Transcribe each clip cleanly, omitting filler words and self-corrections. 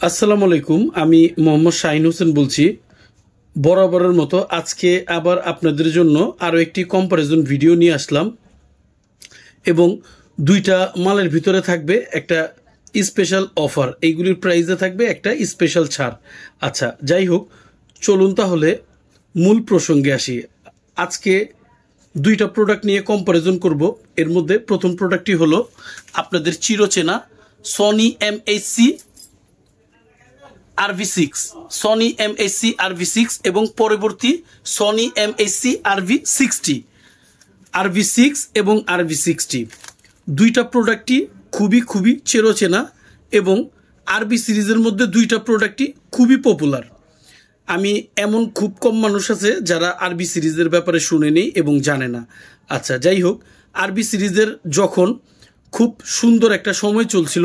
আসসালামু আলাইকুম। আমি মোহাম্মদ শাহিন হোসেন বলছি। বরাবরের মতো আজকে আবার আপনাদের জন্য আরও একটি কম্পারিজন ভিডিও নিয়ে আসলাম এবং দুইটা মালের ভিতরে থাকবে একটা স্পেশাল অফার, এইগুলির প্রাইসে থাকবে একটা স্পেশাল ছাড়। আচ্ছা, যাই হোক, চলুন তাহলে মূল প্রসঙ্গে আসি। আজকে দুইটা প্রোডাক্ট নিয়ে কম্পারিজন করব। এর মধ্যে প্রথম প্রোডাক্টটি হলো আপনাদের চিরচেনা Sony MHC RV6, Sony MHC RV6 এবং পরবর্তী সনি MHC RV6 এবং RV60 দুইটা প্রোডাক্টই খুবই চিরচেনা এবং RV সিরিজের মধ্যে দুইটা প্রোডাক্টই খুবই পপুলার। আমি এমন খুব কম মানুষ আছে যারা RV সিরিজের ব্যাপারে শুনেনি এবং জানে না। আচ্ছা, যাই হোক, RV সিরিজের যখন খুব সুন্দর একটা সময় চলছিল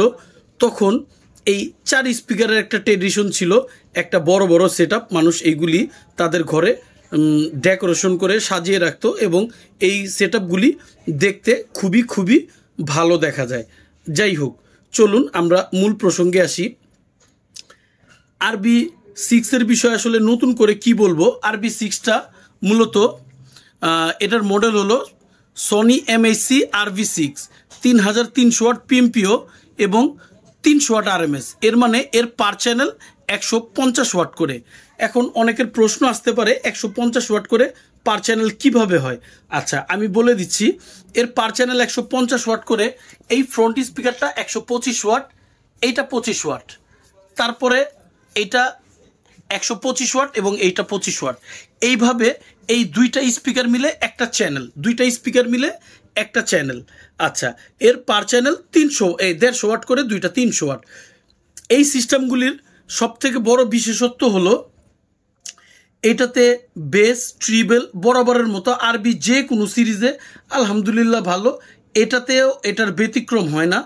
তখন এই 4 স্পিকারের একটা ট্রেডিশন ছিল, একটা বড় বড় সেটআপ। মানুষ এইগুলি তাদের ঘরে ডেকোরেশন করে সাজিয়ে রাখতো এবং এই সেটআপগুলি দেখতে খুবই ভালো দেখা যায়। যাই হোক, চলুন আমরা মূল প্রসঙ্গে আসি। RV6 এর বিষয়ে আসলে নতুন করে কি বলবো। RV6টা মূলত এটার মডেল হলো Sony MHC RV6, 3300 watt PMPO এবং 300 ওয়াট RMS। এর মানে এর পার চ্যানেল 150 ওয়াট করে। এখন অনেকের প্রশ্ন আসতে পারে 150 ওয়াট করে পার চ্যানেল কিভাবে হয়। আচ্ছা, আমি বলে দিচ্ছি। এর পার চ্যানেল 150 ওয়াট করে। এই ফ্রন্ট স্পিকারটা 125 ওয়াট, এইটা 25 ওয়াট, তারপরে এইটা 125 ওয়াট এবং এইটা 25 ওয়াট। এইভাবে এই দুইটা স্পিকার মিলে একটা চ্যানেল, দুইটা স্পিকার মিলে একটা চ্যানেল। আচ্ছা, এর পার চ্যানেল 150 ওয়াট করে, দুইটা 300 ওয়াট। এই সিস্টেমগুলির সবথেকে বড় বিশেষত্ব হলো এটাতে বেস ট্রিবেল বরাবরের মতো RV যে কোনো সিরিজে আলহামদুলিল্লাহ ভালো। এটাতেও এটার ব্যতিক্রম হয় না।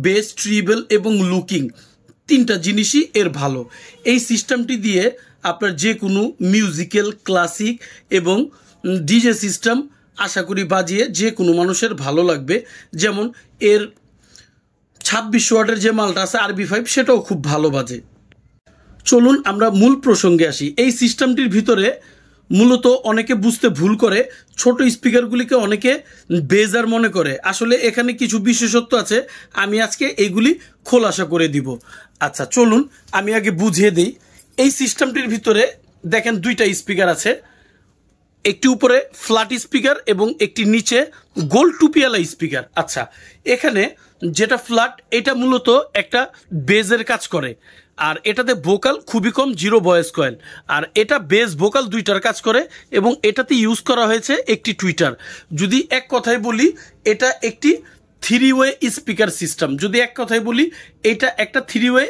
বেস ট্রিবেল এবং লুকিং তিনটা জিনিসই এর ভালো। এই সিস্টেমটি দিয়ে আপনার যে কোনো মিউজিক্যাল, ক্লাসিক এবং ডিজে সিস্টেম আশা করি বাজিয়ে যে কোনো মানুষের ভালো লাগবে। যেমন এর 26 ওয়াটের যে মালটা আছে RV5, সেটাও খুব ভালো বাজে। চলুন আমরা মূল প্রসঙ্গে আসি। এই সিস্টেমটির ভিতরে মূলত অনেকে বুঝতে ভুল করে, ছোট স্পিকারগুলিকে অনেকে বেজার মনে করে। আসলে এখানে কিছু বিশেষত্ব আছে, আমি আজকে এইগুলি খোলাসা করে দিব। আচ্ছা, চলুন আমি আগে বুঝিয়ে দিই। এই সিস্টেমটির ভিতরে দেখেন দুইটা স্পিকার আছে, একটি উপরে ফ্ল্যাট স্পিকার এবং একটি নিচে গোল টুপিয়ালা স্পিকার। আচ্ছা, এখানে যেটা ফ্ল্যাট এটা মূলত একটা বেজের কাজ করে, আর এটাতে ভোকাল খুবই কম, 0 ভয়েস কয়েল। আর এটা বেস ভোকাল দুইটার কাজ করে এবং এটাতে ইউজ করা হয়েছে একটি টুইটার। যদি এক কথায় বলি, এটা একটি 3-ওয়ে স্পিকার সিস্টেম। যদি এক কথায় বলি, এটা একটা 3-ওয়ে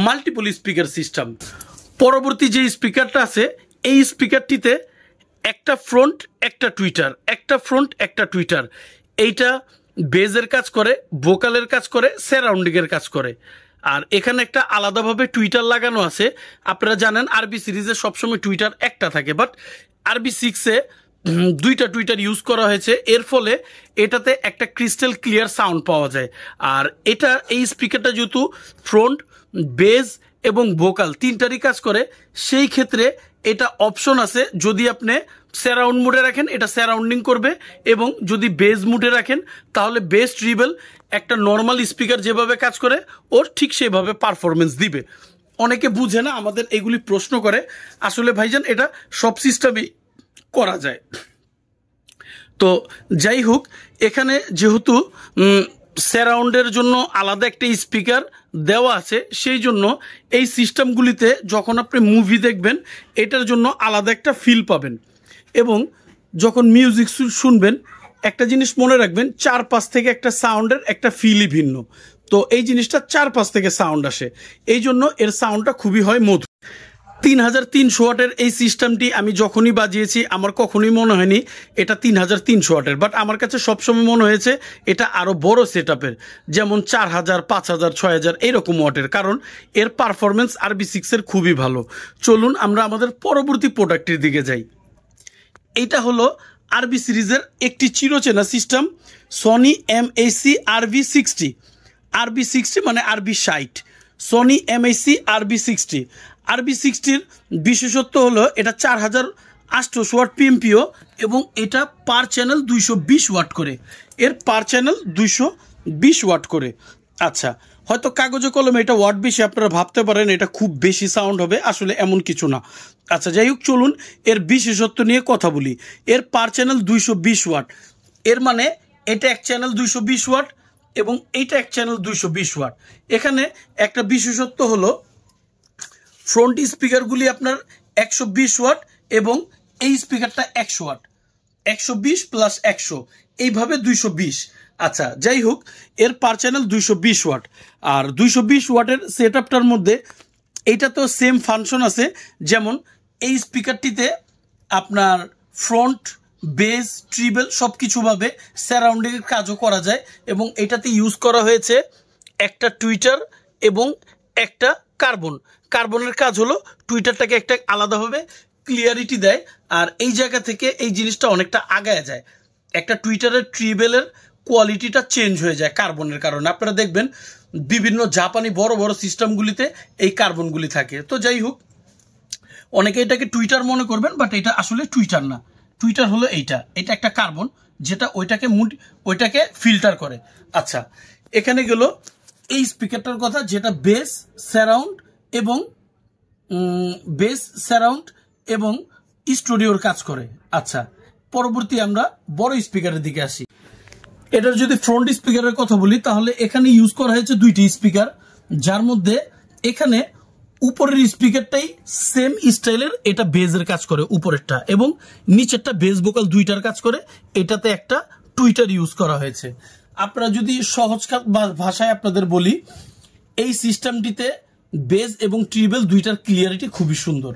মাল্টিপল স্পিকার সিস্টেম। পরবর্তী যে স্পিকারটা আছে, এই স্পিকারটিতে একটা ফ্রন্ট একটা টুইটার, একটা ফ্রন্ট একটা টুইটার। এইটা বেজের কাজ করে, ভোকালের কাজ করে, সারাউন্ডিংয়ের কাজ করে। আর এখানে একটা আলাদাভাবে টুইটার লাগানো আছে। আপনারা জানেন RV সিরিজে সবসময় টুইটার একটা থাকে, বাট RV6-এ দুইটা টুইটার ইউজ করা হয়েছে। এর ফলে এটাতে একটা ক্রিস্টাল ক্লিয়ার সাউন্ড পাওয়া যায়। আর এটা এই স্পিকারটা যেহেতু ফ্রন্ট, বেজ এবং ভোকাল তিনটারই কাজ করে, সেই ক্ষেত্রে এটা অপশন আছে, যদি আপনি সারাউন্ড মুডে রাখেন এটা সারাউন্ডিং করবে, এবং যদি বেজ মুডে রাখেন তাহলে বেস ট্রিবেল একটা নর্মাল স্পিকার যেভাবে কাজ করে ওর ঠিক সেভাবে পারফরমেন্স দিবে। অনেকে বুঝে না, আমাদের এগুলি প্রশ্ন করে। আসলে ভাইজান এটা সব সিস্টেমই করা যায়। তো যাই হোক, এখানে যেহেতু সারাউন্ডের জন্য আলাদা একটা স্পিকার দেওয়া আছে, সেই জন্য এই সিস্টেমগুলিতে যখন আপনি মুভি দেখবেন এটার জন্য আলাদা একটা ফিল পাবেন। এবং যখন মিউজিক শুনবেন একটা জিনিস মনে রাখবেন, 4-5 থেকে একটা সাউন্ডের একটা ফিলই ভিন্ন। তো এই জিনিসটা 4-5 থেকে সাউন্ড আসে, এই জন্য এর সাউন্ডটা খুবই হয় মধুর। 3300 ওয়াটের এই সিস্টেমটি আমি যখনই বাজিয়েছি আমার কখনোই মনে হয়নি এটা 3300 ওয়াটের, বাট আমার কাছে সবসময় মনে হয়েছে এটা আরও বড় সেটআপের, যেমন 4000, 5000, 6000 এইরকম ওয়াটের, কারণ এর পারফরমেন্স RV6-এর খুবই ভালো। চলুন আমরা আমাদের পরবর্তী প্রোডাক্টের দিকে যাই। এইটা হলো RV সিরিজের একটি চিরচেনা system, Sony MHC RV60। RV60 মানে RV60। Sony MSc RB60। RB60-র বিশেষত্ব হলো এটা 4800 ওয়াট পিএমপিও এবং এটা পার চ্যানেল 220 ওয়াট করে। এর পার চ্যানেল 220 ওয়াট করে। আচ্ছা, হয়তো কাগজে কলমে এটা ওয়াট বেশি, আপনারা ভাবতে পারেন এটা খুব বেশি সাউন্ড হবে, আসলে এমন কিছু না। আচ্ছা, যাই হোক, চলুন এর বিশেষত্ব নিয়ে কথা বলি। এর পার চ্যানেল 220 ওয়াট, এর মানে এটা এক চ্যানেল 220 ওয়াট এবং এইটা এক চ্যানেল 220 ওয়াট। এখানে একটা বিশেষত্ব হলো ফ্রন্ট স্পিকারগুলি আপনার 120 ওয়াট এবং এই স্পিকারটা 100 ওয়াট, 120 প্লাস 100, এইভাবে 220। আচ্ছা, যাই হোক, এর পার চ্যানেল 220 ওয়াট। আর 220 ওয়াটের সেট আপটার মধ্যে এইটা তো সেম ফাংশন আছে, যেমন এই স্পিকারটিতে আপনার ফ্রন্ট, বেস, ট্রিবল সব কিছুভাবে সারাউন্ডিংয়ের কাজও করা যায় এবং এটাতে ইউজ করা হয়েছে একটা টুইটার এবং একটা কার্বনের কাজ হলো টুইটারটাকে একটা আলাদাভাবে ক্লিয়ারিটি দেয়, আর এই জায়গা থেকে এই জিনিসটা অনেকটা আগায় যায়। একটা টুইটারের ট্রিবেলের কোয়ালিটিটা চেঞ্জ হয়ে যায় কার্বনের কারণে। আপনারা দেখবেন বিভিন্ন জাপানি বড় বড় সিস্টেমগুলিতে এই কার্বনগুলি থাকে। তো যাই হোক, অনেকে এটাকে টুইটার মনে করবেন, বাট এটা আসলে টুইটার না। টুইটার হলো এটা একটা কার্বন যেটা ওইটাকে ফিল্টার করে। আচ্ছা, এখানে গেল এই স্পিকারটার কথা, যেটা বেস, সারাউন্ড এবং স্টুডিওর কাজ করে। আচ্ছা, পরবর্তী আমরা বড় স্পিকারের দিকে আসি। এটার যদি ফ্রন্ট স্পিকারের কথা বলি, তাহলে এখানে ইউজ করা হয়েছে দুইটি স্পিকার, যার মধ্যে এখানে উপরের স্পিকারটাই সেম স্টাইলের, এটা বেজের কাজ করে উপরেরটা, এবং নিচেরটা বেস ভোকাল দুইটার কাজ করে। এটাতে একটা টুইটার ইউজ করা হয়েছে। আপনারা যদি সহজ ভাষায় আপনাদের বলি, এই সিস্টেমটিতে বেস এবং ট্রিবল দুইটার ক্লিয়ারিটি খুবই সুন্দর।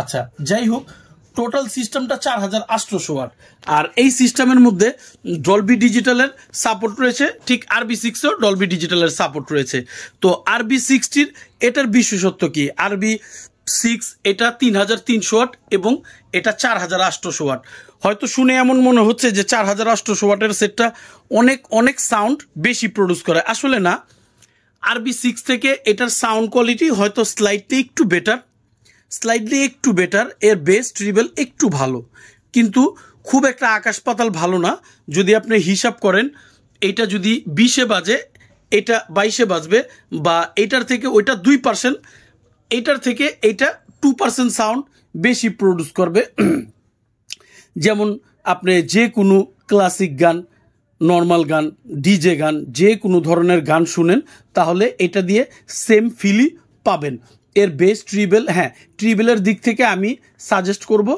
আচ্ছা, যাই হোক, টোটাল সিস্টেমটা 4800 ওয়াট। আর এই সিস্টেমের মধ্যে ডলবি ডিজিটালের সাপোর্ট রয়েছে, ঠিক RB6-ও ডলবি ডিজিটালের সাপোর্ট রয়েছে। তো RB60-র এটার বিশেষত্ব কি? RB6 এটা 3300 ওয়াট এবং এটা 4800 ওয়াট। হয়তো শুনে এমন মনে হচ্ছে যে 4800 ওয়াটের সেটটা অনেক সাউন্ড বেশি প্রডিউস করে, আসলে না। RB6 থেকে এটার সাউন্ড কোয়ালিটি হয়তো স্লাইডলি একটু বেটার, এর বেস ট্রিবল একটু ভালো, কিন্তু খুব একটা আকাশ পাতাল ভালো না। যদি আপনি হিসাব করেন, এটা যদি 20-এ বাজে, এটা 22-এ বাজবে, বা এটার থেকে ওইটা 2%, এটার থেকে এটা 2% সাউন্ড বেশি প্রডিউস করবে। যেমন আপনি যে কোনো ক্লাসিক গান, নর্মাল গান, ডিজে গান, যে কোনো ধরনের গান শুনেন, তাহলে এটা দিয়ে সেম ফিলই পাবেন। এর বেস ট্রিবল, ট্রিবলের দিক থেকে আমি সাজেস্ট করব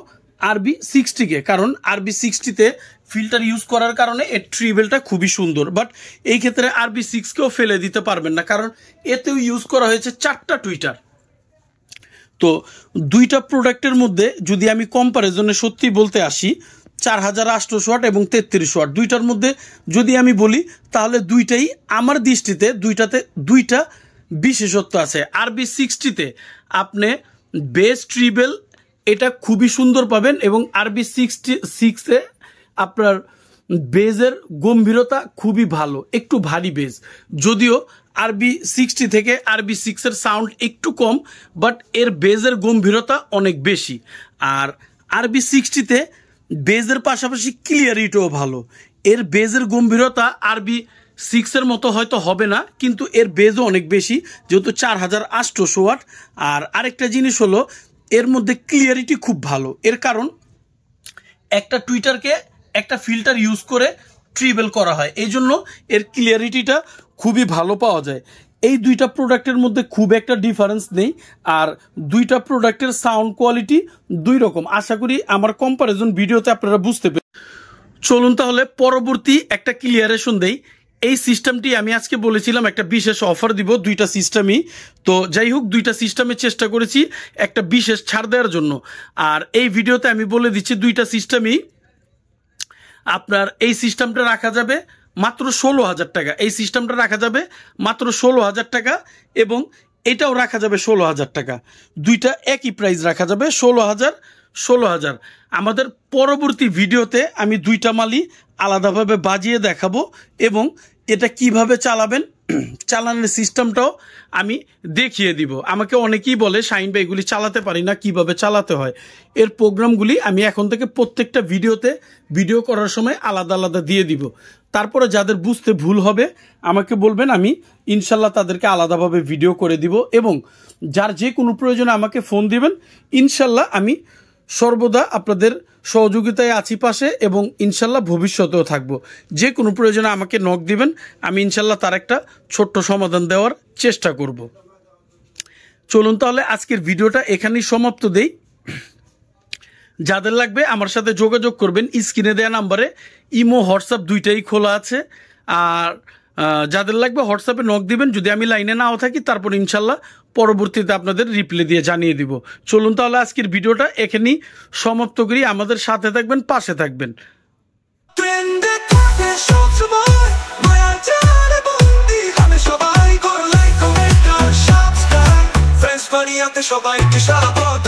RB60-কে, কারণ RB60-তে ফিল্টার ইউজ করার কারণে এর ট্রিবলটা খুবই সুন্দর। বাট এই ক্ষেত্রে RB6-কেও ফেলে দিতে পারবেন না, কারণ এতেও ইউজ করা হয়েছে 4টা টুইটার। তো দুইটা প্রোডাক্টের মধ্যে যদি আমি কম্পারিজনে সত্যি বলতে আসি, 4800 ওয়াট এবং 33 ওয়াট, দুইটার মধ্যে যদি আমি বলি, তাহলে দুইটাই আমার দৃষ্টিতে দুইটা বিশেষত্ব আছে। RB60-তে আপনি বেস ট্রিবল এটা খুবই সুন্দর পাবেন এবং RB6-এ আপনার বেজের গম্ভীরতা খুবই ভালো, একটু ভারী বেজ। যদিও RB60 থেকে RB6-এর সাউন্ড একটু কম, বাট এর বেজের গম্ভীরতা অনেক বেশি। আর RB60-তে বেজের পাশাপাশি ক্লিয়ারিটিও ভালো। এর বেজের গম্ভীরতা RB6-এর মতো হয়তো হবে না, কিন্তু এর বেজও অনেক বেশি, যেহেতু 4800 ওয়াট। আর আরেকটা জিনিস হলো, এর মধ্যে ক্লিয়ারিটি খুব ভালো। এর কারণ একটা টুইটারকে একটা ফিল্টার ইউজ করে ট্রিবল করা হয়, এই জন্য এর ক্লিয়ারিটিটা খুবই ভালো পাওয়া যায়। এই দুইটা প্রোডাক্টের মধ্যে খুব একটা ডিফারেন্স নেই, আর দুইটা প্রোডাক্টের সাউন্ড কোয়ালিটি দুই রকম। আশা করি আমার কম্পারিজন ভিডিওতে আপনারা বুঝতে পেরেছেন। চলুন তাহলে পরবর্তী একটা ক্লিয়ারেশন দেই। এই সিস্টেমটি আমি আজকে বলেছিলাম একটা বিশেষ অফার দিব দুইটা সিস্টেমই। তো যাই হোক, দুইটা সিস্টেমের চেষ্টা করেছি একটা বিশেষ ছাড় দেওয়ার জন্য। আর এই ভিডিওতে আমি বলে দিচ্ছি, দুইটা সিস্টেমই আপনার এই সিস্টেমটা রাখা যাবে মাত্র 16,000 টাকা। এই সিস্টেমটা রাখা যাবে মাত্র 16,000 টাকা এবং এটাও রাখা যাবে 16,000 টাকা। দুইটা একই প্রাইস রাখা যাবে, 16,000। আমাদের পরবর্তী ভিডিওতে আমি দুইটা মালই আলাদাভাবে বাজিয়ে দেখাবো এবং এটা কিভাবে চালাবেন চালানোর সিস্টেমটাও আমি দেখিয়ে দিব। আমাকে অনেকেই বলে শাহিন ভাই এগুলি চালাতে পারি না, কিভাবে চালাতে হয়। এর প্রোগ্রামগুলি আমি এখন থেকে প্রত্যেকটা ভিডিওতে ভিডিও করার সময় আলাদা আলাদা দিয়ে দিব। তারপরে যাদের বুঝতে ভুল হবে আমাকে বলবেন, আমি ইনশাল্লাহ তাদেরকে আলাদাভাবে ভিডিও করে দিব এবং যার যে কোনো প্রয়োজনে আমাকে ফোন দিবেন, ইনশাল্লাহ আমি সর্বদা আপনাদের সহযোগিতায় আছি পাশে এবং ইনশাল্লাহ ভবিষ্যতেও থাকব। যে কোনো প্রয়োজনে আমাকে নক দিবেন, আমি ইনশাল্লাহ তার একটা ছোট্ট সমাধান দেওয়ার চেষ্টা করব। চলুন তাহলে আজকের ভিডিওটা এখানেই সমাপ্ত দেই। যাদের লাগবে আমার সাথে যোগাযোগ করবেন, স্ক্রিনে দেওয়া নাম্বারে ইমো হোয়াটসঅ্যাপ দুইটাই খোলা আছে। আর যাদের লাগবে হোয়াটসঅ্যাপে নক দিবেন, যদি আমি লাইনে নাও থাকি তারপর ইনশাল্লাহ পরবর্তীতে আপনাদের রিপ্লাই দিয়ে জানিয়ে দিব। চলুন তাহলে আজকের ভিডিওটা এখানেই সমাপ্ত করি। আমাদের সাথে থাকবেন, পাশে থাকবেন। সবাইকে স্বাগত।